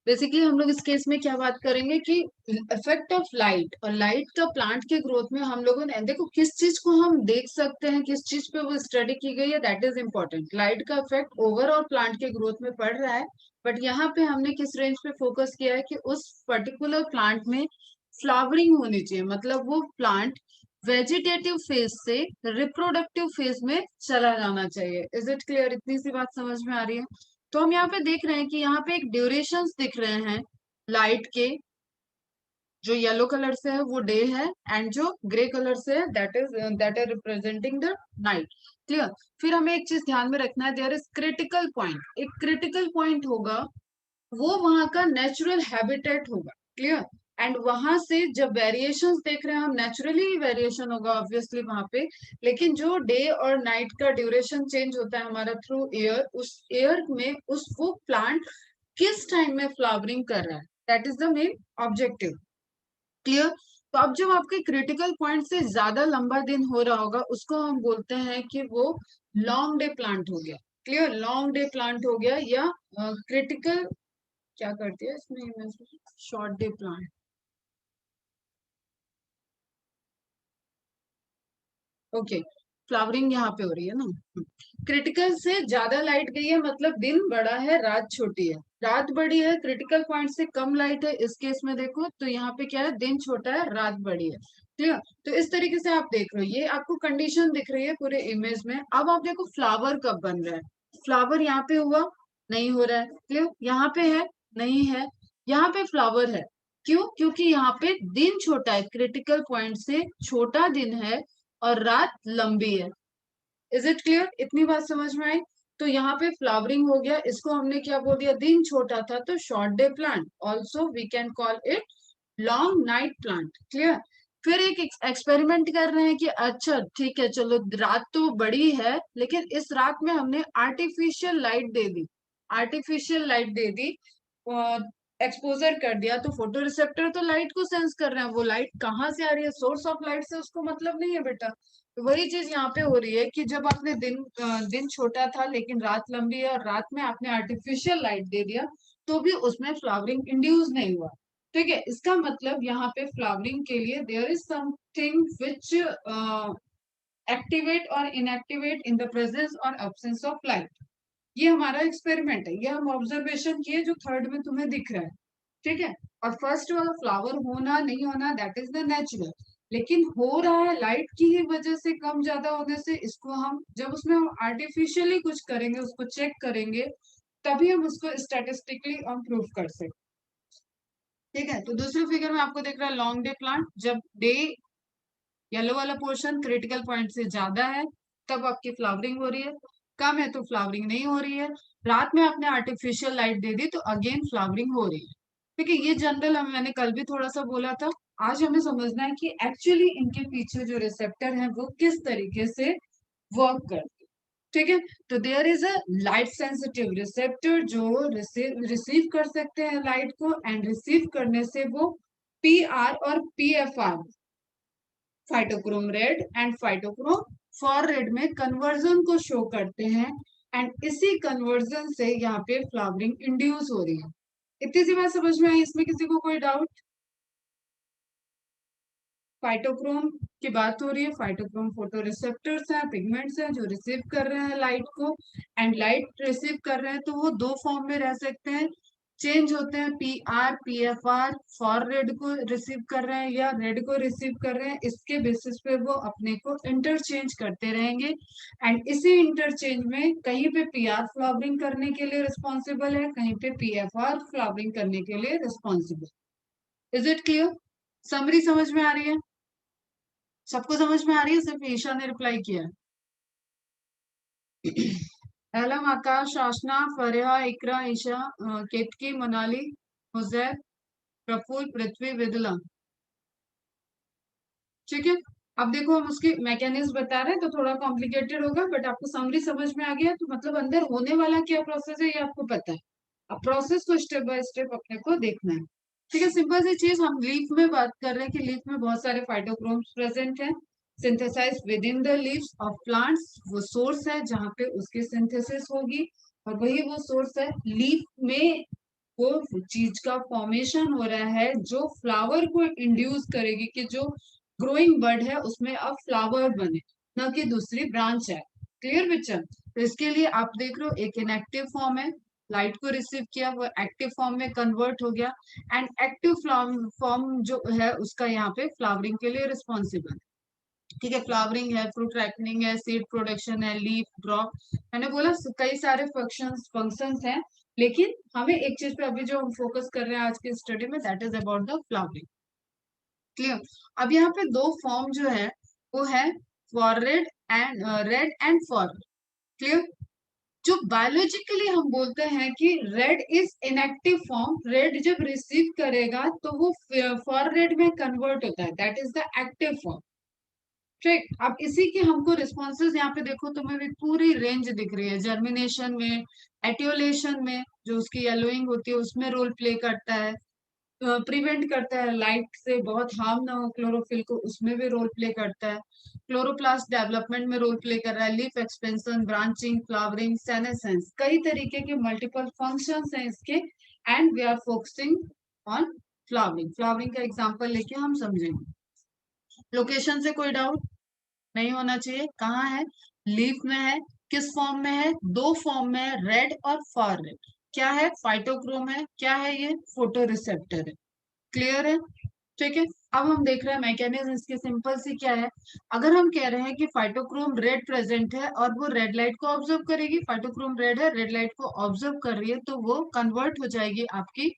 Basically हम लोग इस केस में क्या बात करेंगे कि इफेक्ट ऑफ लाइट और लाइट का प्लांट के ग्रोथ में हम लोगों ने देखो किस चीज को हम देख सकते हैं, किस चीज पे वो स्टडी की गई है, दैट इज इम्पोर्टेंट। लाइट का इफेक्ट ओवरऑल प्लांट के ग्रोथ में पड़ रहा है, बट यहाँ पे हमने किस रेंज पे फोकस किया है कि उस पर्टिकुलर प्लांट में फ्लावरिंग होनी चाहिए, मतलब वो प्लांट वेजिटेटिव फेज से रिप्रोडक्टिव फेज में चला जाना चाहिए। Is it clear? इतनी सी बात समझ में आ रही है? तो हम यहाँ पे देख रहे हैं कि यहाँ पे एक ड्यूरेशंस दिख रहे हैं लाइट के। जो येलो कलर से है वो डे है, एंड जो ग्रे कलर से है that is representing the night. Clear? फिर हमें एक चीज ध्यान में रखना है, देयर इज क्रिटिकल पॉइंट। एक क्रिटिकल पॉइंट होगा, वो वहां का नेचुरल हैबिटेट होगा। क्लियर? एंड वहां से जब वेरिएशंस देख रहे हैं हम, नेचुरली वेरिएशन होगा ऑब्वियसली वहां पे, लेकिन जो डे और नाइट का ड्यूरेशन चेंज होता है हमारा थ्रू एयर, उस एयर में उस वो प्लांट किस टाइम में फ्लावरिंग कर रहा है, that is the main objective. Clear? तो अब जब आपके क्रिटिकल पॉइंट से ज्यादा लंबा दिन हो रहा होगा, उसको हम बोलते हैं कि वो लॉन्ग डे प्लांट हो गया। क्लियर? लॉन्ग डे प्लांट हो गया, या क्रिटिकल क्या करती है इसमें, short day plant. Okay, flowering यहाँ पे हो रही है ना। क्रिटिकल से ज्यादा लाइट गई है, मतलब दिन बड़ा है रात छोटी है। रात बड़ी है, क्रिटिकल पॉइंट से कम लाइट है, इस केस में देखो तो यहाँ पे क्या है, दिन छोटा है रात बड़ी है। क्लियर? तो इस तरीके से आप देख रहे हो, ये आपको कंडीशन दिख रही है पूरे इमेज में। अब आप देखो फ्लावर कब बन रहा है। फ्लावर यहाँ पे हुआ, नहीं हो रहा है। क्लियर? यहाँ पे है, नहीं है। यहाँ पे फ्लावर है, क्यों? क्योंकि यहाँ पे दिन छोटा है, क्रिटिकल पॉइंट से छोटा दिन है और रात लंबी है। Is it clear? इतनी बात समझ में आई? तो यहाँ पे फ्लावरिंग हो गया, इसको हमने क्या बोल दिया, दिन छोटा था तो short day plant, also we can call it long night plant. Clear? फिर एक एक्सपेरिमेंट कर रहे हैं कि अच्छा ठीक है, चलो रात तो बड़ी है, लेकिन इस रात में हमने आर्टिफिशियल लाइट दे दी। आर्टिफिशियल लाइट दे दी, एक्सपोजर कर दिया, तो फोटो रिसेप्टर तो लाइट को सेंस कर रहे हैं, वो लाइट कहाँ से आ रही है, सोर्स ऑफ लाइट से उसको मतलब नहीं है बेटा। तो वही चीज यहाँ पे हो रही है कि जब आपने दिन छोटा था लेकिन रात लंबी है, और रात में आपने आर्टिफिशियल लाइट दे दिया, तो भी उसमें फ्लावरिंग इंड्यूस नहीं हुआ। ठीक है? इसका मतलब यहाँ पे फ्लावरिंग के लिए there is something which activate और इनएक्टिवेट इन द प्रेजेंस और एब्सेंस ऑफ लाइट। ये हमारा एक्सपेरिमेंट है, ये हम ऑब्जर्वेशन किए जो थर्ड में तुम्हें दिख रहा है। ठीक है? और फर्स्ट वाला फ्लावर होना नहीं होना दैट इज द नेचुरल, लेकिन हो रहा है लाइट की ही वजह से, कम ज्यादा होने से, इसको हम जब उसमें हम आर्टिफिशियली कुछ करेंगे, उसको चेक करेंगे, तभी हम उसको स्टैटिस्टिकली हम प्रूव कर सकते। ठीक है? तो दूसरे फिगर में आपको दिख रहा है लॉन्ग डे प्लांट, जब डे येलो वाला पोर्शन क्रिटिकल पॉइंट से ज्यादा है तब आपकी फ्लावरिंग हो रही है, कम है तो फ्लावरिंग नहीं हो रही है। रात में आपने आर्टिफिशियल लाइट दे दी तो अगेन फ्लावरिंग हो रही है। ठीक है? ये जनरल हम मैंने कल भी थोड़ा सा बोला था। आज हमें समझना है कि एक्चुअली इनके पीछे जो रिसेप्टर है वो किस तरीके से वर्क करते हैं। ठीक है? तो there is a light sensitive receptor जो रिसीव कर सकते हैं लाइट को, एंड रिसीव करने से वो पी आर और P F R, phytochrome red and phytochrome far red में कन्वर्जन को शो करते हैं, एंड इसी कन्वर्जन से यहाँ पे फ्लावरिंग इंड्यूस हो रही है। इतनी सी बात समझ में आई? इसमें किसी को कोई डाउट? फाइटोक्रोम की बात हो रही है, फाइटोक्रोम फोटो रिसेप्टर्स हैं, पिगमेंट्स हैं जो रिसीव कर रहे हैं लाइट को, एंड लाइट रिसीव कर रहे हैं तो वो दो फॉर्म में रह सकते हैं, चेंज होते हैं, P R P F R, for red को रिसीव कर रहे हैं या रेड को रिसीव कर रहे हैं, इसके बेसिस पे वो अपने को इंटरचेंज करते रहेंगे, एंड इसी इंटरचेंज में कहीं पे पी आर फ्लावरिंग करने के लिए रिस्पॉन्सिबल है, कहीं पे पी एफ आर फ्लावरिंग करने के लिए responsible. Is it clear? Summary समझ में आ रही है? सबको समझ में आ रही है? सिर्फ ईशा ने रिप्लाई किया है। एलम, आकाश, आशना, फरिहा, इकरा, ईशा, केतकी, मोनाली, हुजैर, प्रफुल, पृथ्वी, विदला। ठीक है? अब देखो हम उसकी मैकेनिज्म बता रहे हैं तो थोड़ा कॉम्प्लिकेटेड होगा, बट आपको समरी समझ में आ गया तो मतलब अंदर होने वाला क्या प्रोसेस है ये आपको पता है। अब प्रोसेस को स्टेप बाय स्टेप अपने को देखना है। ठीक है? सिंपल सी चीज, हम लीफ में बात कर रहे हैं कि लीफ में बहुत सारे फाइटोक्रोम्स प्रेजेंट हैं, synthesize within the leaves of plants. वो सोर्स है जहाँ पे उसकी सिंथेसिस होगी, और वही वो सोर्स है लीफ में को चीज का फॉर्मेशन हो रहा है जो फ्लावर को इंड्यूस करेगी कि जो ग्रोइंग बर्ड है उसमें अब फ्लावर बने, न कि दूसरी ब्रांच है। क्लियर बच्चा? तो इसके लिए आप देख रहे हो एक इनएक्टिव फॉर्म है, लाइट को रिसीव किया वो एक्टिव फॉर्म में कन्वर्ट हो गया, एंड एक्टिव फॉर्म जो है उसका यहाँ पे फ्लावरिंग के लिए रिस्पॉन्सिबल। ठीक है, फ्लावरिंग है, फ्रूट राइपनिंग है, सीड प्रोडक्शन है, लीफ ड्रॉप, मैंने बोला कई सारे फंक्शंस हैं, लेकिन हमें एक चीज पे अभी जो हम फोकस कर रहे हैं आज की स्टडी में, that is about the flowering. Clear? अब यहाँ पे दो फॉर्म जो है वो है फॉररेड एंड रेड एंड फॉररेड। क्लियर? जो बायोलॉजिकली हम बोलते हैं कि red is inactive form, red जब रिसीव करेगा तो वो फॉररेड में कन्वर्ट होता है, that is the active form. ठीक, अब इसी के हमको रिस्पॉन्सेज यहाँ पे देखो तुम्हें भी पूरी रेंज दिख रही है, जर्मिनेशन में, एटियोलेशन में जो उसकी येलोइंग होती है उसमें रोल प्ले करता है, प्रिवेंट करता है लाइट से बहुत हार्म ना हो क्लोरोफिल को, उसमें भी रोल प्ले करता है, क्लोरोप्लास्ट डेवलपमेंट में रोल प्ले कर रहा है, leaf expansion, branching, flowering, senescence, कई तरीके के मल्टीपल फंक्शंस हैं इसके, and we are focusing on flowering. Flowering का एग्जांपल लेके हम समझेंगे। लोकेशन से कोई डाउट नहीं होना चाहिए। कहाँ है? लीफ में है। किस फॉर्म में है? दो फॉर्म में है, रेड और फार रेड। क्या है? फाइटोक्रोम है। क्या है ये? फोटो रिसेप्टर है। क्लियर है? ठीक है। अब हम देख रहे हैं मैकेनिज्म इसकी सिंपल सी क्या है। अगर हम कह रहे हैं कि फाइटोक्रोम रेड प्रेजेंट है और वो रेड लाइट को ऑब्जर्व करेगी, फाइटोक्रोम रेड है, रेड लाइट को ऑब्जर्व कर रही है, तो वो कन्वर्ट हो जाएगी आपकी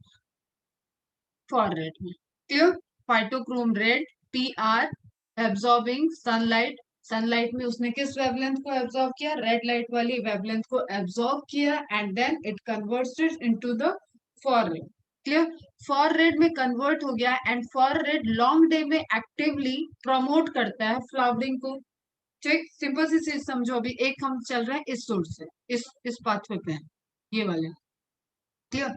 फॉर रेड में। Clear? Phytochrome red, P R, absorbing sunlight, sunlight में उसने किस वेवलेंथ को एब्जॉर्ब किया? रेड लाइट वाली वेवलेंथ को एब्जॉर्ब किया, and then it converted into the far red. Clear? Far red में कन्वर्ट हो गया, and far red long day में एक्टिवली प्रमोट करता है फ्लावरिंग को। ठीक, सिंपल सी चीज समझो। अभी एक हम चल रहे हैं इस सोर्स से, इस पाथवे पे है ये वाले। Clear?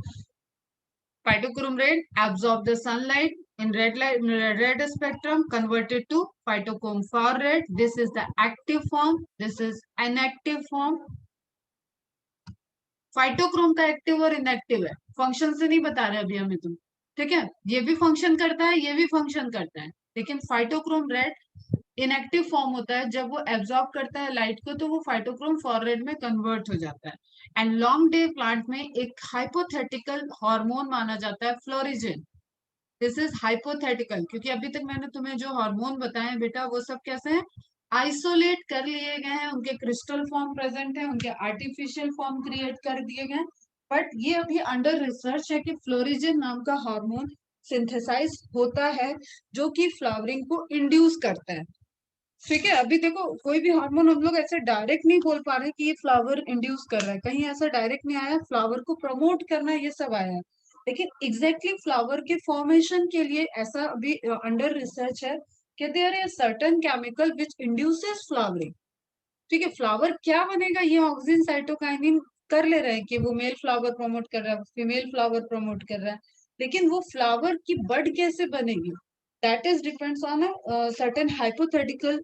Phytochrome red absorb the sunlight in red spectrum, converted to phytochrome far red. This is the active form. This is inactive form. Phytochrome का एक्टिव और इनएक्टिव है, फंक्शन से नहीं बता रहे अभी हमें तुम। ठीक है, ये भी फंक्शन करता है, ये भी फंक्शन करता है, लेकिन फाइटोक्रोम रेड इनएक्टिव फॉर्म होता है। जब वो एब्जॉर्ब करता है लाइट को तो वो फाइटोक्रोम फॉररेड में कन्वर्ट हो जाता है। एंड लॉन्ग डे प्लांट में एक हाइपोथेटिकल हार्मोन माना जाता है फ्लोरिजिन। दिस इज हाइपोथेटिकल, क्योंकि अभी तक मैंने तुम्हें जो हार्मोन बताए हैं बेटा वो सब कैसे हैं? आइसोलेट कर लिए गए हैं, उनके क्रिस्टल फॉर्म प्रेजेंट है, उनके आर्टिफिशियल फॉर्म क्रिएट कर दिए गए, बट ये अभी अंडर रिसर्च है कि फ्लोरिजिन नाम का हार्मोन सिंथेसाइज होता है जो कि फ्लावरिंग को इंड्यूस करता है। ठीक है, अभी देखो कोई भी हार्मोन हम लोग ऐसे डायरेक्ट नहीं बोल पा रहे कि ये फ्लावर इंड्यूस कर रहा है, कहीं ऐसा डायरेक्ट नहीं आया, फ्लावर को प्रमोट करना ये सब आया है, लेकिन एग्जैक्टली फ्लावर के फॉर्मेशन के लिए ऐसा अभी अंडर रिसर्च है कि there is certain chemical which induces flowering. ठीक है, फ्लावर क्या बनेगा ये ऑक्सिन साइटोकाइनिन कर ले रहे हैं कि वो मेल फ्लावर प्रमोट कर रहा है, फीमेल फ्लावर प्रमोट कर रहा है, लेकिन वो फ्लावर की बड कैसे बनेगी, that is depends on a certain hypothetical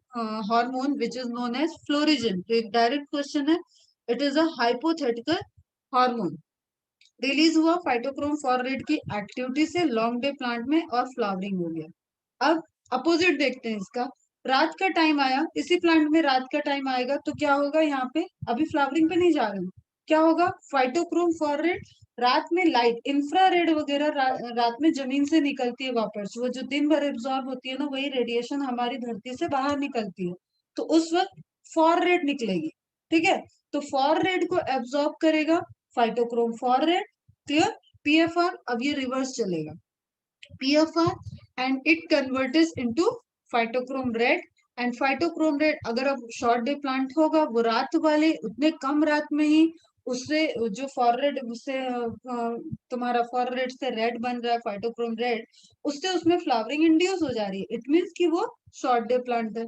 hormone which is known as florigen। तो एक डायरेक्ट क्वेश्चन है, it is a hypothetical hormone, release हुआ फाइटोक्रोम फॉर रेड की एक्टिविटी से लॉन्ग डे प्लांट में और फ्लावरिंग हो गया। अब अपोजिट देखते हैं इसका, रात का टाइम आया, इसी प्लांट में रात का टाइम आएगा तो क्या होगा? यहाँ पे अभी फ्लावरिंग पे नहीं जा रहे हैं, क्या होगा? फाइटोक्रोम फॉर रेड रात में लाइट इंफ्रारेड वगैरह रात में जमीन से निकलती है वापस, वो जो दिन भर एब्जॉर्ब होती है ना वही रेडिएशन हमारी धरती से बाहर निकलती है, तो उस वक्त फॉर रेड निकलेगी। ठीक है, तो फॉर रेड को एब्जॉर्ब करेगा phytochrome far red. Clear? PFR, अब ये रिवर्स चलेगा, PFR and it converts into phytochrome red, and phytochrome red अगर अब शॉर्ट डे प्लांट होगा वो रात वाले उतने कम रात में ही उससे जो फॉररेड उससे तुम्हारा फॉररेड से रेड बन रहा है फाइटोक्रोम रेड, उससे उसमें फ्लावरिंग इंड्यूस हो जा रही है, इट मीन्स कि वो शॉर्ट डे प्लांट है।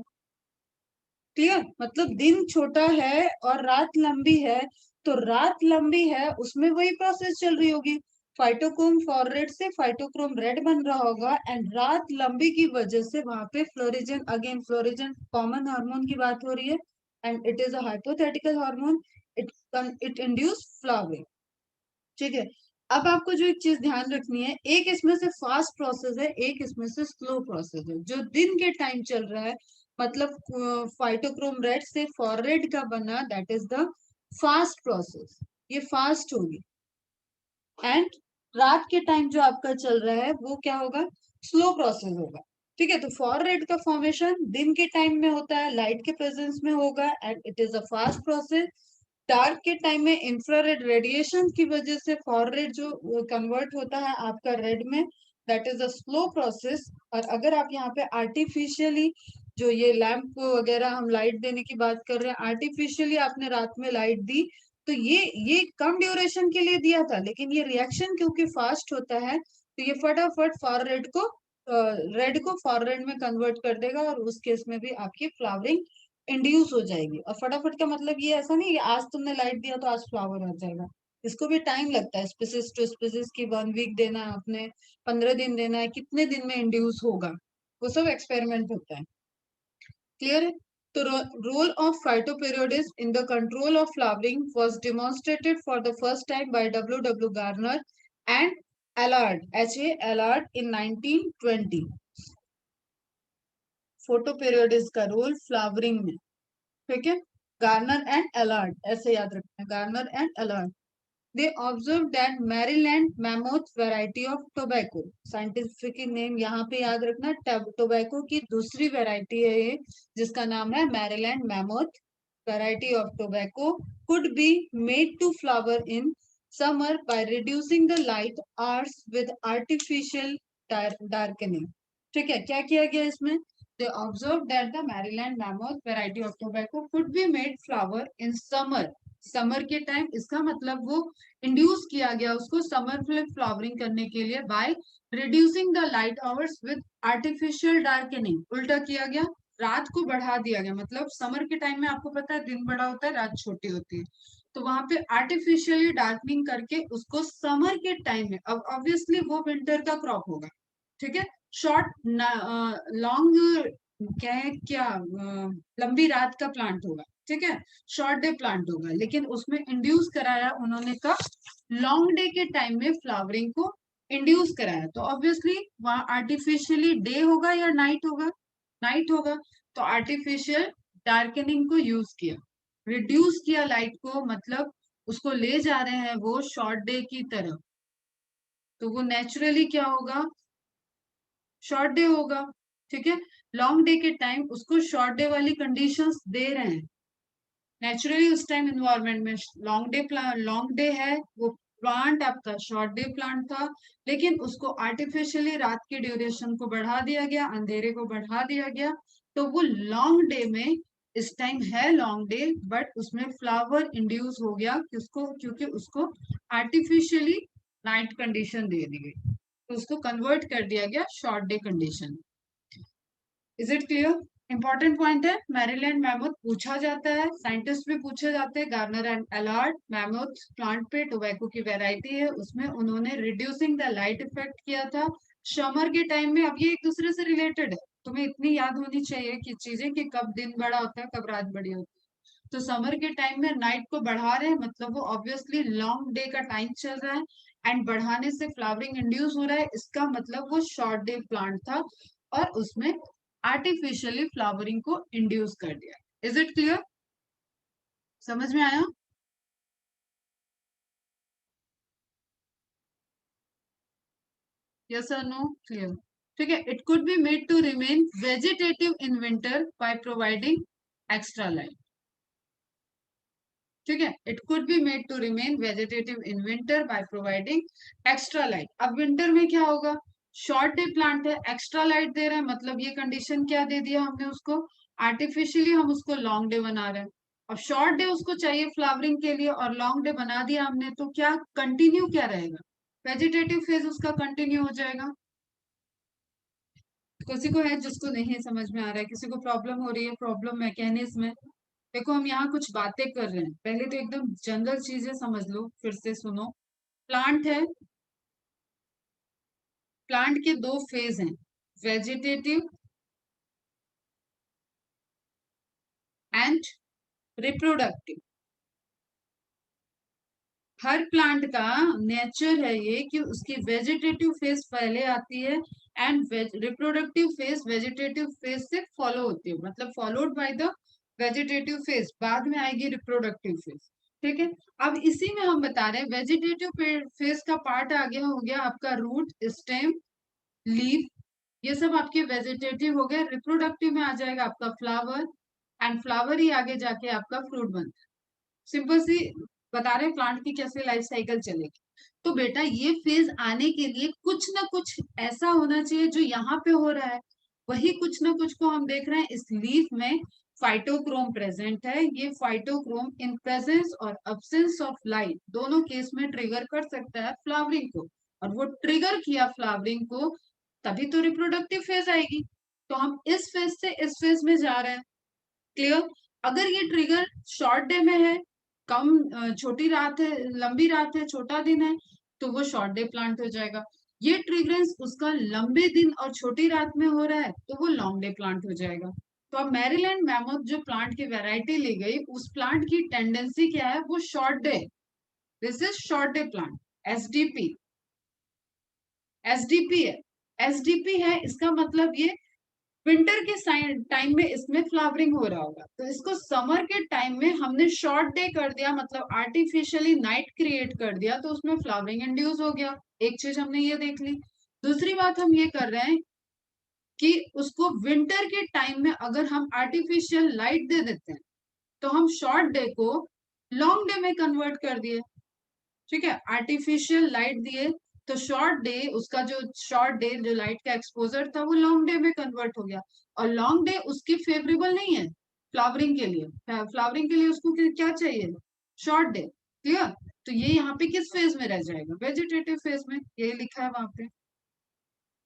क्लियर? मतलब दिन छोटा है और रात लंबी है, तो रात लंबी है उसमें वही प्रोसेस चल रही होगी, फाइटोक्रोम फॉररेड से फाइटोक्रोम रेड बन रहा होगा, एंड रात लंबी की वजह से वहां पे florigen, again florigen common hormone की बात हो रही है, and it is a hypothetical hormone, it it induce flowering. ठीक है, अब आपको जो एक चीज ध्यान रखनी है, एक इसमें से फास्ट प्रोसेस है, एक इसमें से स्लो प्रोसेस है। जो दिन के टाइम चल रहा है, मतलब फाइटोक्रोम रेड से फॉररेड का बना, that is the fast process, ये फास्ट होगी। एंड रात के टाइम जो आपका चल रहा है वो क्या होगा, स्लो प्रोसेस होगा। ठीक है, तो फॉररेड का फॉर्मेशन दिन के टाइम में होता है, लाइट के प्रेजेंस में होगा, and it is a fast process. Dark के टाइम में इंफ्रारेड रेडिएशन की वजह से फॉररेड जो कन्वर्ट होता है आपका रेड में, that is a slow process. और अगर आप यहाँ पे आर्टिफिशियली जो ये लैंप वगैरह हम लाइट देने की बात कर रहे हैं, आर्टिफिशियली आपने रात में लाइट दी, तो ये कम ड्यूरेशन के लिए दिया था, लेकिन ये रिएक्शन क्योंकि फास्ट होता है, तो ये फटाफट फॉररेड को रेड को फॉररेड में कन्वर्ट कर देगा, और उस केस में भी आपकी फ्लावरिंग इंड्यूस हो जाएगी। और फटाफट का मतलब ये ऐसा नहीं कि आज तुमने लाइट दिया तो आज फ्लावर आ जाएगा। इसको भी टाइम लगता है, स्पीसीज टू स्पीसीज की 1 वीक देना है आपने, 15 दिन देना है, कितने दिन में इंड्यूस होगा, वो सब एक्सपेरिमेंट होता है। क्लियर है? तो role of phytoperiods in the control of flowering was demonstrated for the first time by W. Garner and Allard, H. A. Allard in 1920। फोटोपेरियोडिस का रोल फ्लावरिंग में, ठीक है, गार्नर एंड अलार्ड, ऐसे याद रखना है, Garner and अलार्ड। They observe that Maryland mammoth variety of tobacco, scientific name यहाँ पे याद रखना, टोबैको की दूसरी वेराइटी है ये, जिसका नाम है Maryland mammoth variety of tobacco, could be made to flower in summer by reducing the light hours with artificial darkening. ठीक है, क्या किया गया इसमें, they observed that the Maryland mammoth variety of tobacco could be made flower in summer। Summer के time, इसका मतलब वो इंड्यूस किया गया उसको समर में फ्लावरिंग करने के लिए bye reducing the light hours with artificial darkening. उल्टा किया गया, रात को बढ़ा दिया गया, मतलब समर के टाइम में आपको पता है दिन बड़ा होता है, रात छोटी होती है, तो वहां पे आर्टिफिशियली डार्कनिंग करके उसको समर के टाइम में, अब ऑब्वियसली वो विंटर का क्रॉप होगा, ठीक है, शॉर्ट लॉन्ग, क्या है क्या लंबी रात का प्लांट होगा, ठीक है, शॉर्ट डे प्लांट होगा, लेकिन उसमें इंड्यूस कराया उन्होंने कब, लॉन्ग डे के टाइम में फ्लावरिंग को इंड्यूस कराया, तो ऑब्वियसली वहां आर्टिफिशियली डे होगा या नाइट होगा, नाइट होगा, तो आर्टिफिशियल डार्कनिंग को यूज किया, रिड्यूस किया लाइट को, मतलब उसको ले जा रहे हैं वो शॉर्ट डे की तरफ, तो वो नेचुरली क्या होगा, शॉर्ट डे होगा, ठीक है, लॉन्ग डे के टाइम उसको शॉर्ट डे वाली कंडीशंस दे रहे हैं, नेचुरली उस टाइम इन्वायरमेंट में लॉन्ग डे है, वो प्लांट आपका शॉर्ट डे प्लांट था, लेकिन उसको आर्टिफिशियली रात की ड्यूरेशन को बढ़ा दिया गया, अंधेरे को बढ़ा दिया गया, तो वो लॉन्ग डे में, इस टाइम है लॉन्ग डे, बट उसमें फ्लावर इंड्यूस हो गया किसको, क्योंकि उसको आर्टिफिशियली नाइट कंडीशन दे दी गई, तो उसको कन्वर्ट कर दिया गया short day condition. Is it clear? Important point है, मैरीलैंड मैमोथ पूछा जाता है, साइंटिस्ट भी पूछे जाते हैं, गार्नर एंड अलार्ड मैमोथ प्लांट पे टोबैको की वैरायटी है, उसमें उन्होंने रिड्यूसिंग द लाइट इफेक्ट किया था समर के टाइम में। अब ये एक दूसरे से रिलेटेड है, तुम्हें इतनी याद होनी चाहिए कि चीजें कि कब दिन बड़ा होता है कब रात बड़ी होती है। तो समर के टाइम में नाइट को बढ़ा रहे हैं, मतलब वो ऑब्वियसली लॉन्ग डे का टाइम चल रहा है, एंड बढ़ाने से फ्लावरिंग इंड्यूस हो रहा है, इसका मतलब वो शॉर्ट डे प्लांट था, और उसमें आर्टिफिशियली फ्लावरिंग को इंड्यूस कर दिया। Is it clear? समझ में आया? यस और नो? क्लियर? ठीक है, it could be made to remain vegetative in winter by providing extra light. ठीक है, it could be made to remain vegetative in winter by providing extra light. अब winter में क्या होगा, शॉर्ट डे प्लांट है, extra light दे रहे हैं, मतलब ये कंडीशन क्या दे दिया हमने उसको, आर्टिफिशियली हम उसको लॉन्ग डे बना रहे हैं। अब शॉर्ट डे उसको चाहिए फ्लावरिंग के लिए, और लॉन्ग डे बना दिया हमने, तो क्या कंटिन्यू क्या रहेगा, वेजिटेटिव फेज उसका कंटिन्यू हो जाएगा। किसी को है जिसको नहीं समझ में आ रहा है, किसी को प्रॉब्लम हो रही है, प्रॉब्लम मैकेनिज्म में, देखो हम यहाँ कुछ बातें कर रहे हैं, पहले तो एकदम जनरल चीजें समझ लो, फिर से सुनो। प्लांट है, प्लांट के दो फेज हैं, vegetative and reproductive. Her plant का नेचर है ये कि उसकी वेजिटेटिव फेज पहले आती है and reproductive phase vegetative phase से फॉलो होती है, मतलब followed by the vegetative phase, बाद में आएगी रिप्रोडक्टिव फेज। ठीक है, अब इसी में हम बता रहे हैं वेजिटेटिव फेज का पार्ट आगे हो गया आपका रूट, स्टेम, लीफ, ये सब आपके वेजिटेटिव हो गए। रिप्रोडक्टिव में आ जाएगा आपका फ्लावर, एंड फ्लावर ही आगे जाके आपका फ्रूट बनता है। सिंपल सी बता रहे हैं प्लांट की कैसे लाइफ साइकिल चलेगी। तो बेटा ये फेज आने के लिए कुछ ना कुछ ऐसा होना चाहिए जो यहाँ पे हो रहा है, वही कुछ ना कुछ को हम देख रहे हैं इस लीफ में। फाइटोक्रोम प्रेजेंट है, ये फाइटोक्रोम इन प्रेजेंस और अब्सेंस ऑफ लाइट दोनों केस में ट्रिगर कर सकता है फ्लावरिंग को, और वो ट्रिगर किया फ्लावरिंग को तभी तो रिप्रोडक्टिव फेज आएगी। तो हम इस फेज से इस फेज में जा रहे हैं। क्लियर? अगर ये ट्रिगर शॉर्ट डे में है, कम छोटी रात है, लंबी रात है, छोटा दिन है, तो वो शॉर्ट डे प्लांट हो जाएगा। ये ट्रिगरेंस उसका लंबे दिन और छोटी रात में हो रहा है तो वो लॉन्ग डे प्लांट हो जाएगा। तो अब मैरीलैंड मैमथ जो प्लांट की वैरायटी ली गई उस प्लांट की टेंडेंसी क्या है, वो short day, this is short day plant, SDP. SDP है, एसडीपी है, इसका मतलब ये विंटर के टाइम में इसमें फ्लावरिंग हो रहा होगा, तो इसको समर के टाइम में हमने शॉर्ट डे कर दिया, मतलब आर्टिफिशियली नाइट क्रिएट कर दिया, तो उसमें फ्लावरिंग इंड्यूस हो गया। एक चीज हमने ये देख ली। दूसरी बात हम ये कर रहे हैं कि उसको विंटर के टाइम में अगर हम आर्टिफिशियल लाइट दे देते हैं तो हम शॉर्ट डे को लॉन्ग डे में कन्वर्ट कर दिए। ठीक है, आर्टिफिशियल लाइट दिए तो शॉर्ट डे, उसका जो शॉर्ट डे जो लाइट का एक्सपोजर था वो लॉन्ग डे में कन्वर्ट हो गया, और लॉन्ग डे उसकी फेवरेबल नहीं है फ्लावरिंग के लिए। फ्लावरिंग के लिए उसको क्या चाहिए, शॉर्ट डे। क्लियर? तो ये यहाँ पे किस फेज में रह जाएगा, वेजिटेटिव फेज में, ये लिखा है वहां पे।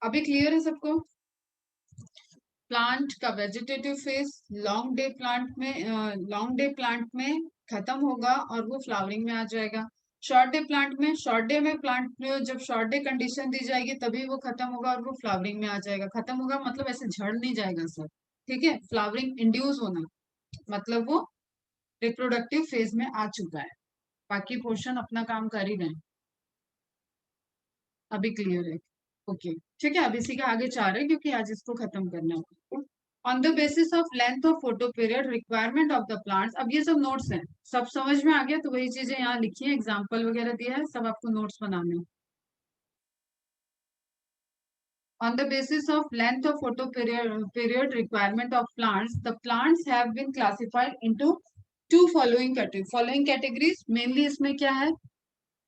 अभी क्लियर है सबको? प्लांट का vegetative phase long day plant में खत्म होगा और वो फ्लावरिंग में आ जाएगा। शॉर्ट डे प्लांट में, शॉर्ट डे में प्लांट में जब शॉर्ट डे कंडीशन दी जाएगी तभी वो खत्म होगा और वो फ्लावरिंग में आ जाएगा। खत्म होगा मतलब ऐसे झड़ नहीं जाएगा सर। ठीक है, फ्लावरिंग इंड्यूस होना मतलब वो रिप्रोडक्टिव फेज में आ चुका है। बाकी पोर्शन अपना काम कर ही रहे हैं। अभी क्लियर है? ओके। ठीक है, अब इसी के आगे चाह रहे हैं क्योंकि आज इसको खत्म करना है। On the basis of length of photo period requirement of the plants, अब ये सब नोट्स हैं, सब समझ में आ गया तो वही चीजें यहाँ लिखी है, एग्जाम्पल वगैरह दिया है, सब आपको नोट्स बनाने हैं। On the basis of length of period requirement of plants, the plants have been classified into two following categories. Following categories mainly इसमें क्या है,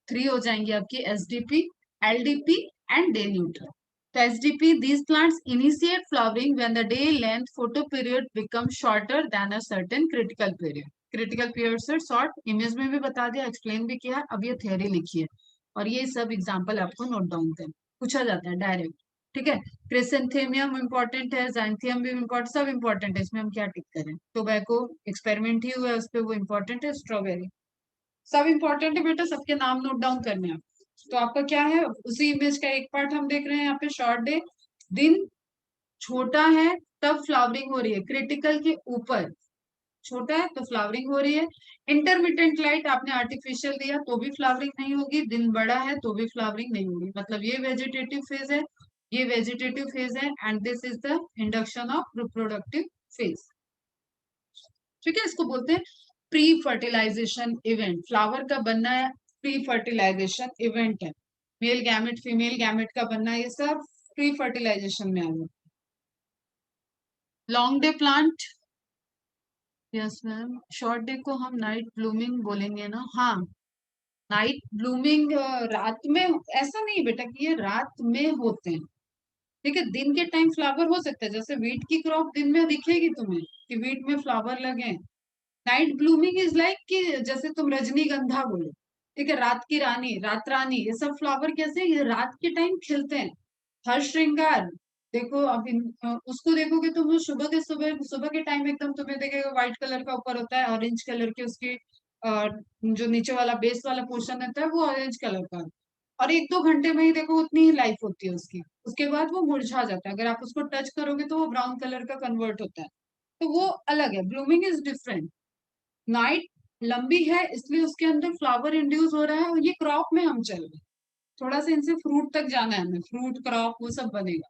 थ्री हो जाएंगी आपकी, SDP, LDP and day neutral. तो SDP, these plants initiate flowering when the day length photo period becomes shorter than a certain critical period. Critical period से short, image में भी बता दिया, एक्सप्लेन भी किया, अब ये थ्योरी लिखी है और ये सब एग्जांपल आपको नोट डाउन कर पूछा जाता है डायरेक्ट। ठीक है, क्रिसेंथेमियम इंपॉर्टेंट है, जैंथियम भी इम्पोर्टेंट, सब इंपॉर्टेंट है, इसमें हम क्या टिक करें। टोबैको एक्सपेरिमेंट ही हुआ है उस पर, वो इम्पोर्टेंट है। स्ट्रॉबेरी, सब इंपॉर्टेंट है बेटा, सबके नाम नोट डाउन करने हैं। तो आपका क्या है, उसी इमेज का एक पार्ट हम देख रहे हैं यहाँ पे, शॉर्ट डे, दिन छोटा है तब फ्लावरिंग हो रही है, क्रिटिकल के ऊपर छोटा है तो फ्लावरिंग हो रही है। इंटरमिटेंट लाइट आपने आर्टिफिशियल दिया तो भी फ्लावरिंग नहीं होगी, दिन बड़ा है तो भी फ्लावरिंग नहीं होगी, मतलब ये वेजिटेटिव फेज है, ये वेजिटेटिव फेज है, and this is the induction of reproductive phase. ठीक है, इसको बोलते हैं प्री फर्टिलाइजेशन इवेंट। फ्लावर का बनना है प्री फर्टिलाइजेशन इवेंट है, मेल गैमेट फीमेल गैमेट का बनना, ये सब प्री फर्टिलाइजेशन में आ गया। Long day plant, yes ma'am, short day को हम नाइट ब्लूमिंग बोलेंगे ना, हाँ। नाइट ब्लूमिंग रात में, ऐसा नहीं बेटा कि ये रात में होते हैं। ठीक है, दिन के टाइम फ्लावर हो सकता है, जैसे वीट की क्रॉप दिन में दिखेगी तुम्हें कि वीट में फ्लावर लगे। नाइट ब्लूमिंग इज लाइक कि जैसे तुम रजनीगंधा बोलो, ठीक है, रात की रानी, रात रानी, ये सब फ्लावर कैसे ये रात के टाइम खिलते हैं। हर श्रृंगार, देखो अब उसको देखोगे तुम, वो सुबह के सुबह, सुबह के टाइम एकदम तुम्हें देखेगा व्हाइट कलर का ऊपर होता है, ऑरेंज कलर के उसकी जो नीचे वाला बेस वाला पोर्शन होता है वो ऑरेंज कलर का, और एक दो घंटे में ही देखो उतनी ही लाइफ होती है उसकी, उसके बाद वो मुरझा जाता है, अगर आप उसको टच करोगे तो वो ब्राउन कलर का कन्वर्ट होता है। तो वो अलग है, ब्लूमिंग इज डिफरेंट। नाइट लंबी है इसलिए उसके अंदर फ्लावर इंड्यूस हो रहा है, और ये क्रॉप में हम चल रहे हैं, थोड़ा सा इनसे फ्रूट तक जाना है हमें, फ्रूट क्रॉप वो सब बनेगा।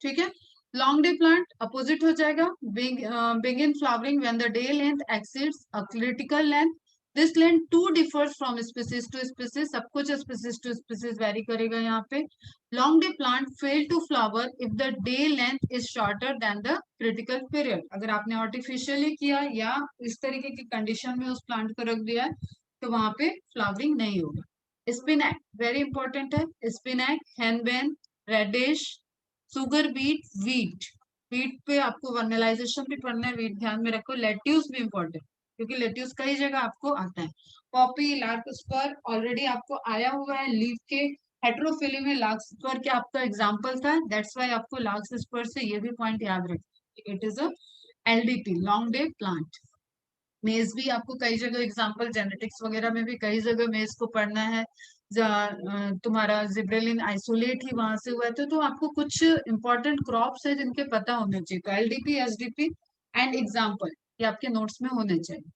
ठीक है। लॉन्ग डे प्लांट अपोजिट हो जाएगा, begin flowering when the day length exceeds a critical length. This length too differs from species to species, सब कुछ स्पीसीज टू स्पीसीज वेरी करेगा यहाँ पे। Long day plant fail to flower if the day length is shorter than the critical period. अगर आपने artificially किया या इस तरीके की कंडीशन में उस प्लांट को रख दिया है तो वहां पे फ्लावरिंग नहीं होगा। स्पिनैक वेरी इंपॉर्टेंट है, spinach, henbane, radish, sugar beet, wheat. Wheat पे आपको वर्नलाइजेशन भी पढ़ना है, वीट ध्यान में रखो। लेट्यूस भी इंपॉर्टेंट, क्योंकि लेट्यूस कई जगह आपको आता है। पॉपी, लार्कस्पर ऑलरेडी आपको आया हुआ है, लीफ के हेट्रोफिली में लार्कस्पर के आपका एग्जांपल था, दैट्स वाई आपको लार्कस्पर से ये भी पॉइंट याद रखना, it is a LDP, long day plant. मेज भी आपको कई जगह एग्जांपल, जेनेटिक्स वगैरह में भी कई जगह मेज को पढ़ना है। तुम्हारा जिब्रेलिन आइसोलेट ही वहां से हुआ था, तो आपको कुछ इंपॉर्टेंट क्रॉप्स है जिनके पता होने चाहिए, तो एलडीपी, एसडीपी एंड एग्जाम्पल ये आपके नोट्स में होने चाहिए।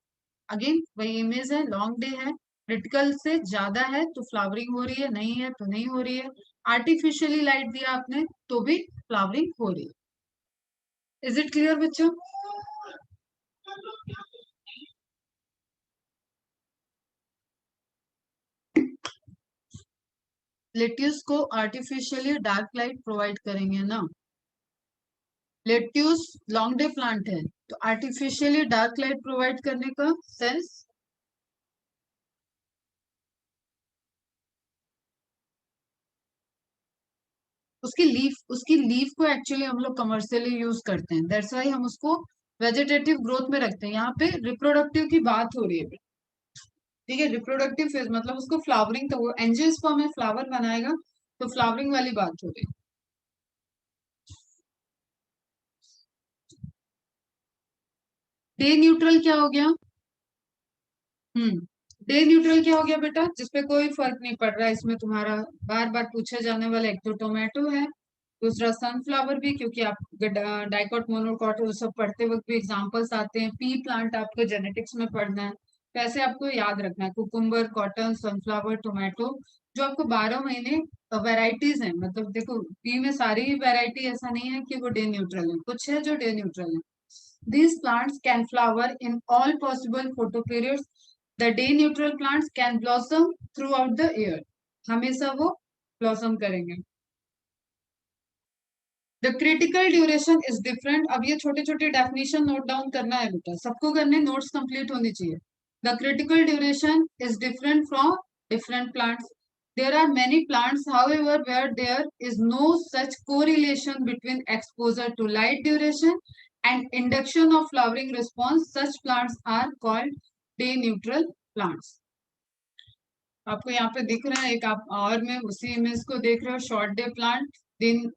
अगेन वही इमेज है, लॉन्ग डे है, क्रिटिकल से ज्यादा है तो फ्लावरिंग हो रही है, नहीं है तो नहीं हो रही है। आर्टिफिशियली लाइट दिया आपने तो भी फ्लावरिंग हो रही है। इज इट क्लियर बच्चों? लेट्यूस को आर्टिफिशियली डार्क लाइट प्रोवाइड करेंगे ना, लेट्यूस लॉन्ग डे प्लांट है तो आर्टिफिशियली डार्क लाइट प्रोवाइड करने का सेंस। उसकी लीफ को एक्चुअली हम लोग कमर्शियली यूज करते हैं, दैट्स वाई हम उसको वेजिटेटिव ग्रोथ में रखते हैं। यहाँ पे रिप्रोडक्टिव की बात हो रही है, ठीक है, रिप्रोडक्टिव फेज मतलब उसको फ्लावरिंग, तो वो एंजियोस्पर्म में फ्लावर बनाएगा, तो फ्लावरिंग वाली बात हो रही है। डे न्यूट्रल क्या हो गया? हम्म, डे न्यूट्रल क्या हो गया बेटा, जिसपे कोई फर्क नहीं पड़ रहा है इसमें तुम्हारा, बार बार पूछे जाने वाला, एक तो टोमेटो है, दूसरा सनफ्लावर भी, क्योंकि आप डाइकोट मोनोकोट वो सब पढ़ते वक्त भी एग्जांपल्स आते हैं। पी प्लांट आपको जेनेटिक्स में पढ़ना है, तो ऐसे आपको याद रखना है, कुकुम्बर, कॉटन, सनफ्लावर, टोमेटो, जो आपको 12 महीने वेराइटीज हैं, मतलब देखो पी में सारी ही वेराइटी ऐसा नहीं है कि वो डे न्यूट्रल है, कुछ है जो डे न्यूट्रल है। These plants can flower in all possible photo periods. The day neutral plants can blossom throughout the year. हमेशा वो blossom करेंगे। The critical duration is different. अब ये छोटे छोटे डेफिनेशन नोट डाउन करना है बेटा, सबको करने, नोट्स कंप्लीट होनी चाहिए। The critical duration is different from different plants. There are many plants, however, where there is no such correlation between exposure to light duration and induction of flowering response. Such plants are called day neutral plants. आपको यहाँ पे दिख रहा है एक, आप और में उसी इमेज को देख रहे हो, शॉर्ट डे प्लांट, दिन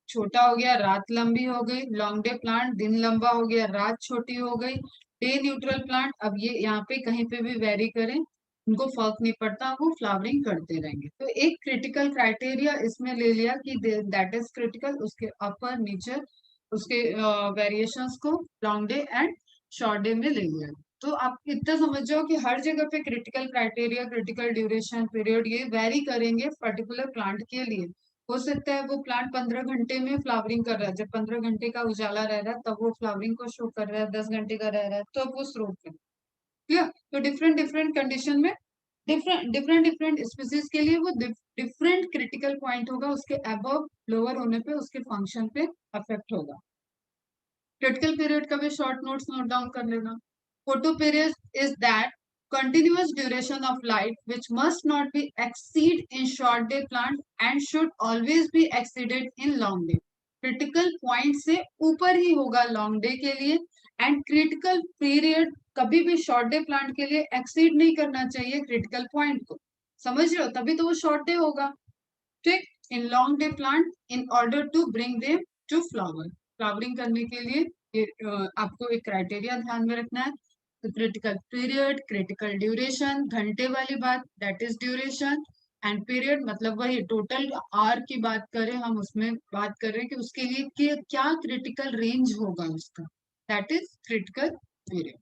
छोटा हो गया, रात लंबी हो गई। लॉन्ग डे प्लांट, दिन लंबा हो गया, रात छोटी हो गई। डे न्यूट्रल प्लांट, अब ये यहाँ पे कहीं पे भी वेरी करें उनको फर्क नहीं पड़ता, वो फ्लावरिंग करते रहेंगे। तो एक क्रिटिकल क्राइटेरिया इसमें ले लिया कि दैट इज क्रिटिकल, उसके अपर नीचे उसके वेरिएशंस को long day and short day में ले लिया। तो आप इतना समझ जाओ कि हर जगह पे critical criteria, critical duration period ये वेरी करेंगे पर्टिकुलर प्लांट के लिए। हो सकता है वो प्लांट 15 घंटे में फ्लावरिंग कर रहा है, जब 15 घंटे का उजाला रह रहा है तब वो फ्लावरिंग को शो कर रहा है, 10 घंटे का रह रहा है तो वो स्लो कर, क्लियर। तो डिफरेंट डिफरेंट कंडीशन में डिफरेंट डिफरेंट डिफरेंट स्पीसीज के लिए वो डिफरेंट क्रिटिकल पॉइंट होगा, उसके अबव लोअर होने पे उसके फंक्शन पे अफेक्ट होगा। क्रिटिकल पीरियड का भी शॉर्ट नोट्स नोट डाउन कर लेना। Photo period is that continuous duration of light which must not be exceed in short day plant and should always be exceeded in long day. Critical point से ऊपर ही होगा long day के लिए, and critical period कभी भी short day plant के लिए exceed नहीं करना चाहिए क्रिटिकल पॉइंट को, समझ रहे हो, तभी तो वो शॉर्ट डे होगा। ठीक, in long day plant in order to bring them to flower, flowering करने के लिए ये आपको एक क्राइटेरिया ध्यान में रखना है। तो क्रिटिकल पीरियड, क्रिटिकल ड्यूरेशन, घंटे वाली बात that is duration, and period मतलब वही टोटल आर की बात करें हम, उसमें बात कर रहे हैं कि उसके लिए क्या क्रिटिकल रेंज होगा उसका, that is critical period.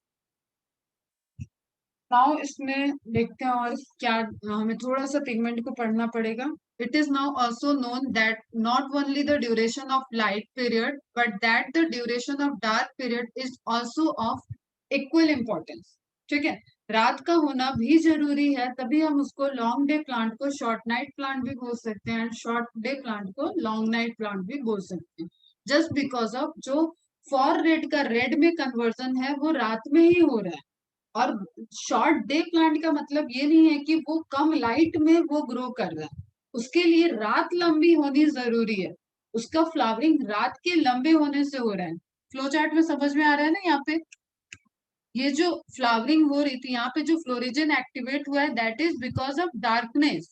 Now इसमें देखते हैं और क्या, हमें थोड़ा सा पिगमेंट को पढ़ना पड़ेगा. It is now also known that not only the duration of light period, but that the duration of dark period is also of equal importance. ठीक है, रात का होना भी जरूरी है, तभी हम उसको लॉन्ग डे प्लांट को शॉर्ट नाइट प्लांट भी बोल सकते हैं, एंड शॉर्ट डे प्लांट को लॉन्ग नाइट प्लांट भी बोल सकते हैं. जस्ट बिकॉज ऑफ जो फॉर रेड का रेड में कन्वर्जन है वो रात में ही हो रहा है. और शॉर्ट डे प्लांट का मतलब ये नहीं है कि वो कम लाइट में वो ग्रो कर रहा है, उसके लिए रात लंबी होनी जरूरी है, उसका फ्लावरिंग रात के लंबे होने से हो रहा है. फ्लो चार्ट में समझ में आ रहा है ना, यहाँ पे ये जो फ्लावरिंग हो रही थी, यहाँ पे जो फ्लोरिजन एक्टिवेट हुआ है, that is because of darkness.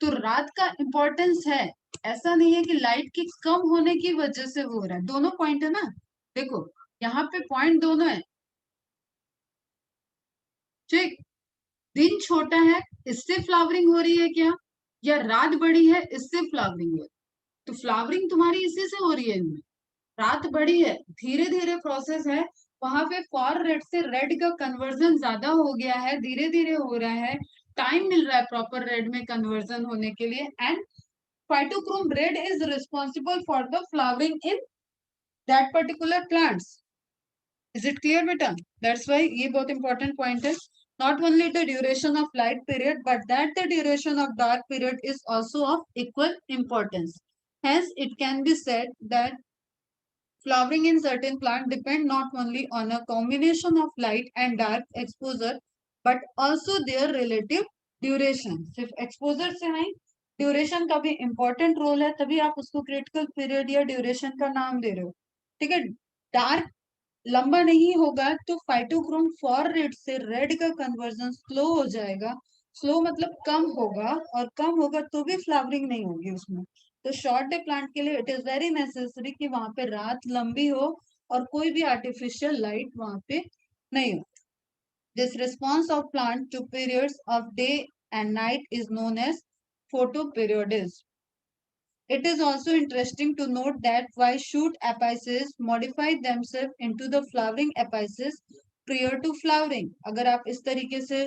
तो रात का इंपॉर्टेंस है, ऐसा नहीं है कि लाइट के कम होने की वजह से हो रहा है. दोनों पॉइंट है ना, देखो यहाँ पे पॉइंट दोनों है. ठीक, दिन छोटा है इससे फ्लावरिंग हो रही है क्या, या रात बड़ी है इससे फ्लावरिंग हो रही है. तो फ्लावरिंग तुम्हारी इसी से हो रही है इनमें. रात बड़ी है, धीरे धीरे प्रोसेस है, वहां पे फॉर रेड से रेड का कन्वर्जन ज्यादा हो गया है, धीरे धीरे हो रहा है, टाइम मिल रहा है प्रॉपर रेड में कन्वर्जन होने के लिए. And phytochrome red is responsible for the flowering in that particular plants. Is it clear बेटा? दैट्स वाई ये बहुत इंपॉर्टेंट पॉइंट है. Not only the duration of light period, but that the duration of dark period is also of equal importance. Hence, it can be said that flowering in certain plants depend not only on a combination of light and dark exposure, but also their relative duration. सिर्फ exposure से नहीं, duration का भी important role है, तभी आप उसको critical period या duration का नाम दे रहे हो. ठीक है, dark लंबा नहीं होगा तो फाइटोक्रोम फॉर रेड से रेड का कन्वर्जन स्लो हो जाएगा. स्लो मतलब कम होगा, और कम होगा तो भी फ्लावरिंग नहीं होगी उसमें. तो शॉर्ट डे प्लांट के लिए इट इज वेरी नेसेसरी कि वहां पे रात लंबी हो और कोई भी आर्टिफिशियल लाइट वहां पे नहीं हो. This response of plant to periods of day and night is known as photoperiodism. It is also interesting to note that why shoot apices modify themselves into the flowering apices prior to flowering. अगर आप इस तरीके से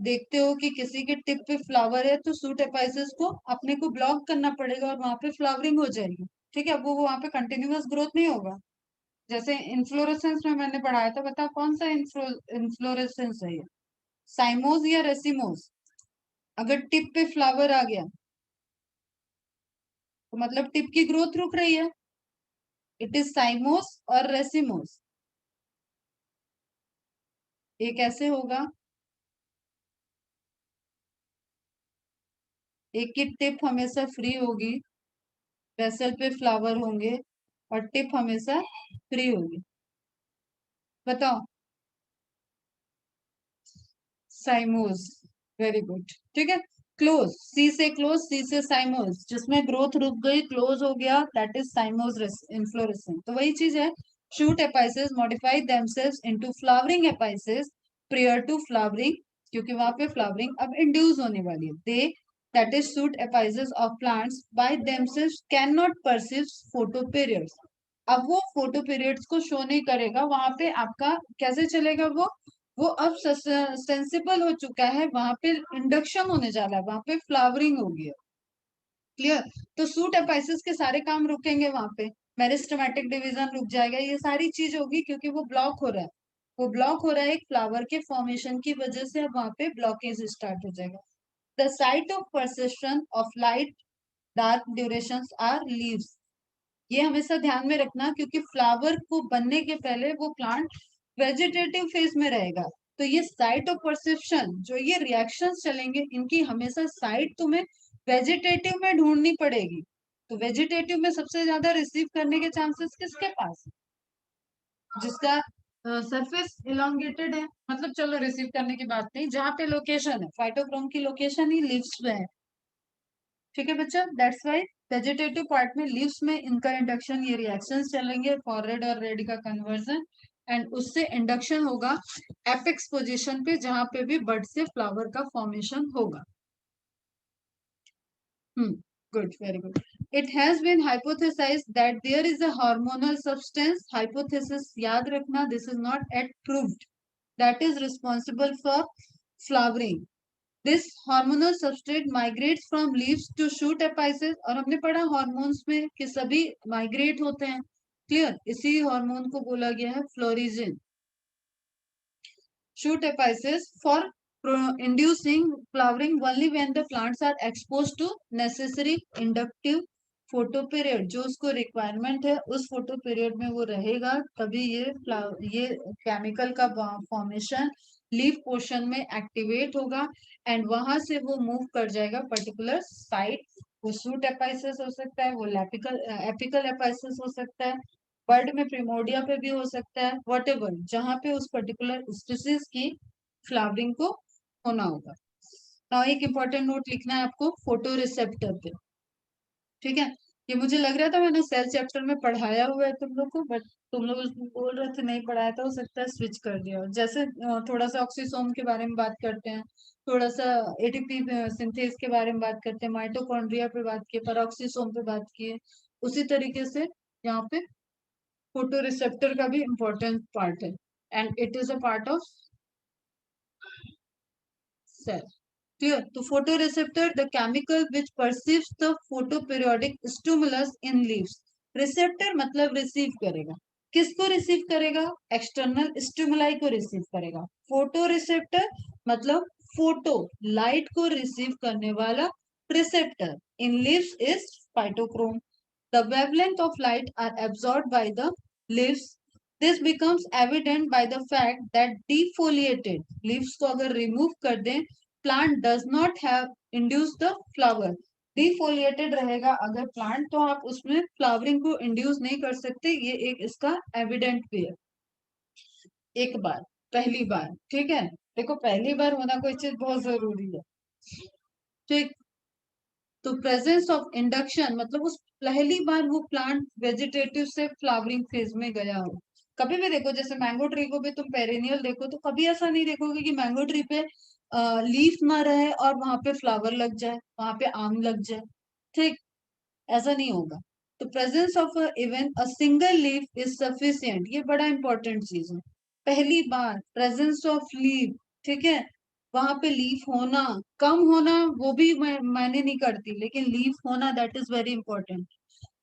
देखते हो कि किसी के टिप पे फ्लावर है तो सूट एपाइसेस को अपने को ब्लॉक करना पड़ेगा और वहां पे फ्लावरिंग हो जाएगी. ठीक है, अब वो वहां पे कंटिन्यूअस ग्रोथ नहीं होगा. जैसे इन्फ्लोरेसेंस में मैंने पढ़ाया था, बताओ कौन सा इन्फ्लोरेसेंस है ये, साइमोस या रेसिमोस? अगर टिप पे फ्लावर आ गया तो मतलब टिप की ग्रोथ रुक रही है. इट इज साइमोस और रेसिमोस. ये कैसे होगा? एक की टिप हमेशा फ्री होगी, वेसल पे फ्लावर होंगे, और टिप हमेशा फ्री होगी. बताओ. साइमोस. Very good. ठीक है, क्लोज, सी से क्लोज, सी से साइमोस, जिसमें ग्रोथ रुक गई, क्लोज हो गया, दैट इज साइमोस इन्फ्लोरेसेंस. तो वही चीज है, shoot apices modify themselves into flowering apices prior to flowering, क्योंकि वहां पे फ्लावरिंग अब इंड्यूस होने वाली है. They that is shoot apices of plants by themselves can not perceive photo periods. अब वो फोटो पीरियड्स को शो नहीं करेगा वहां पे, आपका कैसे चलेगा वो अब सेंसिबल हो चुका है, वहां पे इंडक्शन होने जा रहा है, वहां पे फ्लावरिंग होगी. क्लियर? तो सूट एपाइसिस के सारे काम रुकेंगे वहां पे, मेरिस्टेमेटिक डिवीजन रुक जाएगा, ये सारी चीज होगी क्योंकि वो ब्लॉक हो रहा है. वो ब्लॉक हो रहा है एक फ्लावर के फॉर्मेशन की वजह से, अब वहां पे ब्लॉकेज स्टार्ट हो जाएगा. The site of perception of light dark durations are leaves. ये हमेशा ध्यान में रखना, क्योंकि फ्लावर को बनने के पहले वो प्लांट वेजिटेटिव फेज में रहेगा. तो ये साइट ऑफ परसेप्शन, जो ये रिएक्शंस चलेंगे, इनकी हमेशा साइट तुम्हें वेजिटेटिव में ढूंढनी पड़ेगी. तो वेजिटेटिव में सबसे ज्यादा रिसीव करने के चांसेस किसके पास? जिसका सरफेस इलोंगेटेड है, मतलब चलो रिसीव करने की बात नहीं, जहां पे लोकेशन है, फाइटोक्रोम की लोकेशन ही लीव्स में है. ठीक है बच्चा, दैट्स वाई वेजिटेटिव पार्ट में लीव्स में इनका इंडक्शन, ये रिएक्शंस चलेंगे, फॉररेड और रेड का कन्वर्जन, एंड उससे इंडक्शन होगा एपेक्स पोजीशन पे, जहां पे भी बड से फ्लावर का फॉर्मेशन होगा. Good, very good. It has been hypothesized that there is a hormonal substance. Hypothesis याद रखना, this is not yet proved. that is responsible for flowering. This hormonal substrate migrates from leaves to shoot apices, और हमने पढ़ा hormones में कि सभी migrate होते हैं, क्लियर, इसी हार्मोन को बोला गया है फ्लोरिजिन. Shoot apices for inducing flowering only when the plants are exposed to necessary inductive photo period. जो उसको रिक्वायरमेंट है उस फोटो पीरियड में वो रहेगा, तभी ये केमिकल का फॉर्मेशन लीफ पोर्शन में एक्टिवेट होगा एंड वहां से वो मूव कर जाएगा पर्टिकुलर साइट. वो शूट एपाइसिस हो सकता है, वो एपिकल एपाइसिस हो सकता है, बर्ड में प्रिमोडिया पे भी हो सकता है, व्हाटएवर जहां पे उस पर्टिकुलर स्पीसीज की फ्लावरिंग को होना होगा. नाउ एक इंपॉर्टेंट नोट लिखना है आपको फोटो रिसेप्टर पे, ठीक है. ये मुझे लग रहा था मैंने सेल चैप्टर में पढ़ाया हुआ है तुम लोग को, बट तुम लोग उसमें बोल रहे थे नहीं पढ़ाया था, हो सकता है स्विच कर दिया हो. जैसे थोड़ा सा ऑक्सीसोम के बारे में बात करते हैं, थोड़ा सा एटीपी सिंथेस के बारे में बात करते हैं, माइटोकॉन्ड्रिया पे बात किए, पेरोक्सीसोम पे बात किए, उसी तरीके से यहाँ पे फोटो रिसेप्टर का भी इम्पोर्टेंट पार्ट है and it is a part of cell. Clear. तो photo receptor the chemical which perceives the photo periodic stimulus in leaves. Receptor मतलब रिसीव करेगा. किसको रिसीव करेगा? एक्सटर्नल स्टिमुलाई को रिसीव करेगा. फोटो रिसेप्टर मतलब फोटो लाइट को रिसीव करने वाला receptor in leaves is phytochrome. The wavelength of light are absorbed by the leaves. This becomes evident by the fact that defoliated leaves को अगर remove कर दें, plant does not have induced the flower. Defoliated रहेगा अगर plant, तो आप उसमें flowering को induce नहीं कर सकते. ये एक इसका evident भी है. एक बार, पहली बार, ठीक है. देखो पहली बार होना कोई चीज बहुत जरूरी है, ठीक. तो प्रेजेंस ऑफ इंडक्शन मतलब उस पहली बार वो प्लांट वेजिटेटिव से फ्लावरिंग फेज में गया हो. कभी भी देखो, जैसे मैंगो ट्री को भी तुम पेरेनियल देखो तो कभी ऐसा नहीं देखोगे कि मैंगो ट्री पे लीफ ना रहे और वहां पे फ्लावर लग जाए, वहां पे आम लग जाए, ठीक. ऐसा नहीं होगा. तो presence of even a single leaf is sufficient. ये बड़ा इंपॉर्टेंट चीज है. पहली बार प्रेजेंस ऑफ लीफ, ठीक है. वहां पे लीफ होना, कम होना वो भी मायने नहीं करती, लेकिन लीफ होना दैट इज वेरी इंपॉर्टेंट.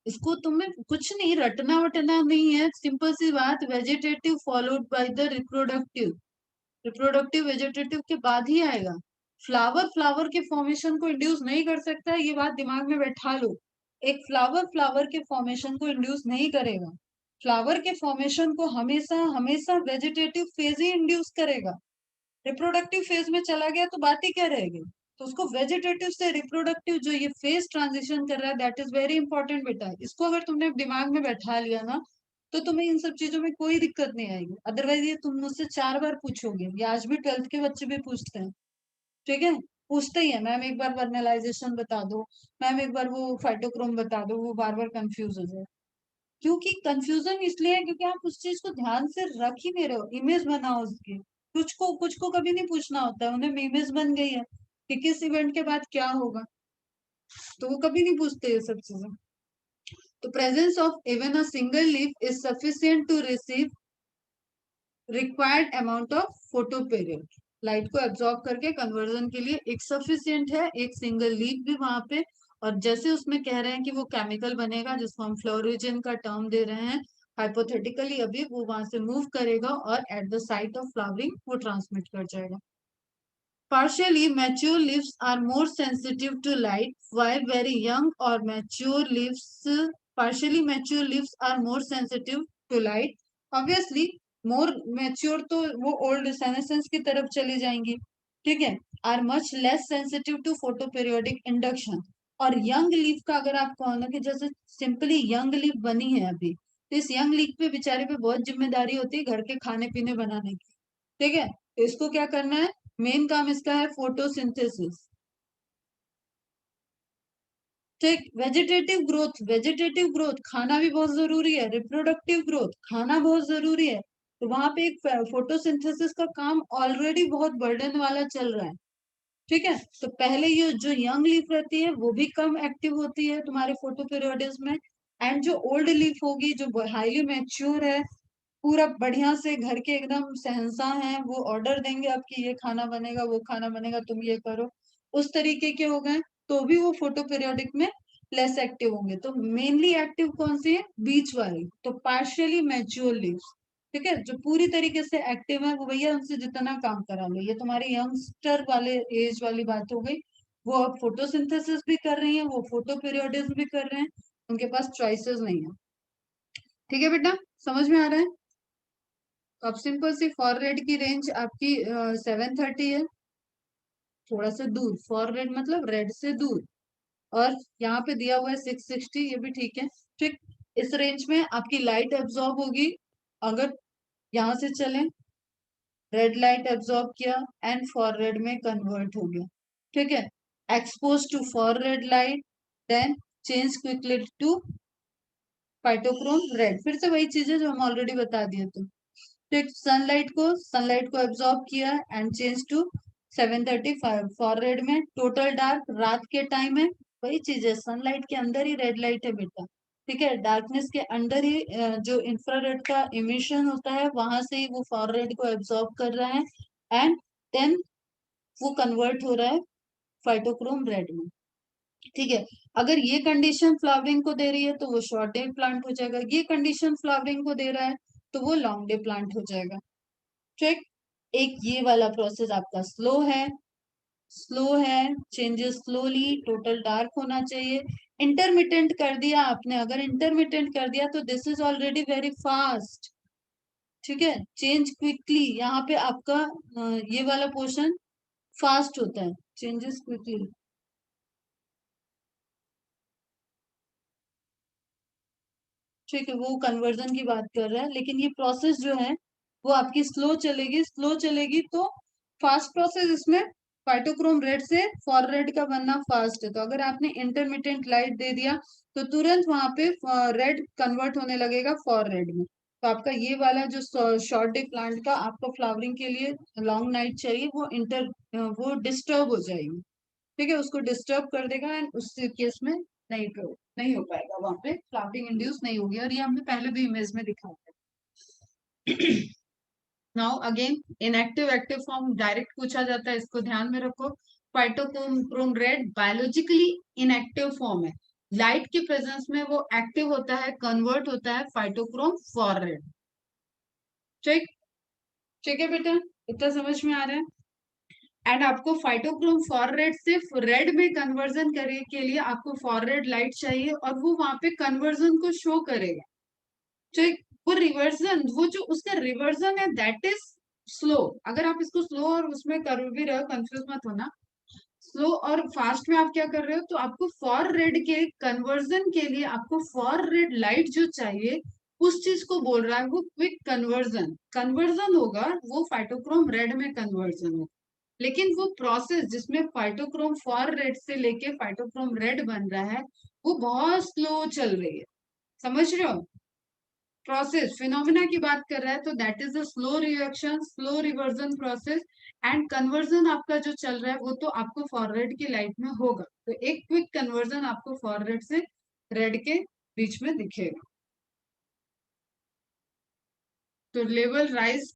इसको तुम्हें कुछ नहीं रटना वटना नहीं है, सिंपल सी बात. Vegetative followed by the reproductive. Reproductive vegetative के बाद ही आएगा. फ्लावर के फॉर्मेशन को इंड्यूस नहीं कर सकता, ये बात दिमाग में बैठा लो. एक फ्लावर के फॉर्मेशन को इंड्यूस नहीं करेगा. फ्लावर के फॉर्मेशन को हमेशा हमेशा वेजिटेटिव फेज ही इंड्यूस करेगा. रिप्रोडक्टिव फेज में चला गया तो बात ही क्या रहेगी. तो उसको वेजिटेटिव से रिप्रोडक्टिव जो ये फेज ट्रांजिशन कर रहा है दैट इज वेरी इंपॉर्टेंट बेटा. इसको अगर तुमने दिमाग में बैठा लिया ना तो तुम्हें इन सब चीजों में कोई दिक्कत नहीं आएगी. अदरवाइज ये तुम मुझसे 4 बार पूछोगे, ये आज भी 12th के बच्चे भी पूछते हैं, ठीक है. पूछते ही है, मैम एक बार वर्नलाइजेशन बता दो, मैम एक बार वो फाइटोक्रोम बता दो. वो बार बार कंफ्यूज हो जाए. क्योंकि कंफ्यूजन इसलिए है क्योंकि आप उस चीज को ध्यान से रख ही नहीं रहे हो. इमेज बनाओ उसकी. कुछ को कभी नहीं पूछना होता है, उन्हें इमेज बन गई है कि किस इवेंट के बाद क्या होगा, तो वो कभी नहीं पूछते ये सब चीजें. तो presence of even a single leaf is sufficient to receive required amount of photoperiod. Light को एब्जॉर्ब करके कन्वर्जन के लिए एक सफिशिएंट है, एक सिंगल लीफ भी वहां पे. और जैसे उसमें कह रहे हैं कि वो केमिकल बनेगा जिसको हम फ्लोरिजिन का टर्म दे रहे हैं, हाइपोथेटिकली अभी वो वहां से मूव करेगा और at the site of flowering वो ट्रांसमिट कर जाएगा. Partially mature leaves are more sensitive to light, while very young or mature leaves, partially mature leaves are more sensitive to light. Obviously, more mature तो वो old senescence की तरफ चली जाएंगी, ठीक है. Are much less sensitive to photoperiodic induction. और young leaf का अगर आप कहो ना कि जैसे simply young leaf बनी है अभी, तो इस young leaf पे बेचारे पे बहुत जिम्मेदारी होती है घर के खाने पीने बनाने की, ठीक है. तो इसको क्या करना है, मेन काम इसका है फोटोसिंथेसिस, ठीक. वेजिटेटिव ग्रोथ खाना भी बहुत जरूरी है, रिप्रोडक्टिव ग्रोथ खाना बहुत जरूरी है. तो वहां पे एक फोटोसिंथेसिस का काम ऑलरेडी बहुत बर्डन वाला चल रहा है, ठीक है. तो पहले ये जो यंग लीफ रहती है वो भी कम एक्टिव होती है तुम्हारे फोटो पीरियोडिज्म में, एंड जो ओल्ड लीफ होगी जो हाईली मैच्योर है पूरा बढ़िया से घर के एकदम शहंशाह हैं, वो ऑर्डर देंगे आपकी ये खाना बनेगा, वो खाना बनेगा, तुम ये करो, उस तरीके के हो गए, तो भी वो फोटो पीरियोडिक में लेस एक्टिव होंगे। तो मेनली एक्टिव कौन सी है? बीच वाली, तो पार्शियली मैच्योर लीव्स। ठीक है, जो पूरी तरीके से एक्टिव है वो भैया उनसे जितना काम करा लो। ये तुम्हारे यंगस्टर वाले एज वाली बात हो गई। वो अब फोटोसिंथेसिस भी कर रही है, वो फोटो पीरियोडिज्म भी कर रहे हैं, उनके पास चॉइसेस नहीं है। ठीक है बेटा, समझ में आ रहा है? अब सिंपल सी फॉर रेड की रेंज आपकी 730 है, थोड़ा सा दूर, फॉर रेड मतलब रेड से दूर, और यहाँ पे दिया हुआ है 660, ये भी ठीक है। ठीक, इस रेंज में आपकी लाइट एब्जॉर्ब होगी। अगर यहाँ से चलें, रेड लाइट एब्जॉर्ब किया एंड फॉर रेड में कन्वर्ट हो गया। ठीक है, expose to far red light, then change quickly to phytochrome red, फिर से वही चीजें जो हम ऑलरेडी बता दिए थे। ठीक, सनलाइट को एब्जॉर्ब किया and change to 735 far red में, टोटल डार्क रात के टाइम है, वही चीज है, सनलाइट के अंदर ही रेड लाइट है बेटा। ठीक है, डार्कनेस के अंदर ही जो इंफ्रारेड का इमिशन होता है वहां से ही वो फॉर रेड को एब्जॉर्ब कर रहा है, एंड देन वो कन्वर्ट हो रहा है फाइटोक्रोम रेड में। ठीक है, अगर ये कंडीशन फ्लावरिंग को दे रही है तो वो शॉर्ट डे प्लांट हो जाएगा, ये कंडीशन फ्लावरिंग को दे रहा है तो वो लॉन्ग डे प्लांट हो जाएगा। ठीक, एक ये वाला प्रोसेस आपका स्लो है, चेंजेस स्लोली, टोटल डार्क होना चाहिए। इंटरमिटेंट कर दिया आपने, अगर इंटरमिटेंट कर दिया तो this is already very fast. ठीक है, चेंज क्विकली, यहाँ पे आपका ये वाला पोर्शन फास्ट होता है, चेंजेस क्विकली। ठीक है, वो कन्वर्जन की बात कर रहा है, लेकिन ये प्रोसेस जो है वो आपकी स्लो चलेगी तो फास्ट प्रोसेस इसमें फाइटोक्रोम रेड से फॉर रेड का बनना फास्ट है। तो अगर आपने इंटरमिटेंट लाइट दे दिया तो तुरंत वहां पे रेड कन्वर्ट होने लगेगा फॉर रेड में। तो आपका ये वाला जो शॉर्ट डे प्लांट का आपको फ्लावरिंग के लिए लॉन्ग नाइट चाहिए, वो डिस्टर्ब हो जाएगी। ठीक है, उसको डिस्टर्ब कर देगा एंड उस केस में नहीं हो पाएगा, वहां पे फ्लावरिंग इंड्यूस नहीं होगी, और ये हमने पहले भी इमेज में दिखा है। Now again, inactive active form direct पूछा जाता है, इसको ध्यान में रखो। Phytochrome red biologically inactive form है, लाइट की प्रेजेंस में वो एक्टिव होता है, कन्वर्ट होता है फाइटोक्रोम फॉर रेड। ठीक, ठीक है बेटा, इतना समझ में आ रहा है? एंड आपको फाइटोक्रोम फॉर रेड से रेड में कन्वर्जन करने के लिए आपको फॉर रेड लाइट चाहिए, और वो वहां पे कन्वर्जन को शो करेगा। ठीक, वो रिवर्जन, वो जो उसका रिवर्जन है दैट इज स्लो। अगर आप इसको स्लो और उसमें कर भी रहे हो, कंफ्यूज मत होना। स्लो और फास्ट में आप क्या कर रहे हो, तो आपको फॉर रेड के कन्वर्जन के लिए आपको फॉर रेड लाइट जो चाहिए, उस चीज को बोल रहा है वो क्विक कन्वर्जन। कन्वर्जन होगा वो फाइटोक्रोम रेड में कन्वर्जन होगा, लेकिन वो प्रोसेस जिसमें फाइटोक्रोम फॉर रेड से लेके फाइटोक्रोम रेड बन रहा है वो बहुत स्लो चल रही है। समझ रहे हो? प्रोसेस फिनोमिना की बात कर रहा है, तो that is a slow reaction, slow reversion process. And conversion आपका जो चल रहा है वो तो आपको फॉरवर्ड की लाइट में होगा, तो एक क्विक कन्वर्जन आपको फॉरवर्ड से रेड के बीच में दिखेगा। तो लेवल राइज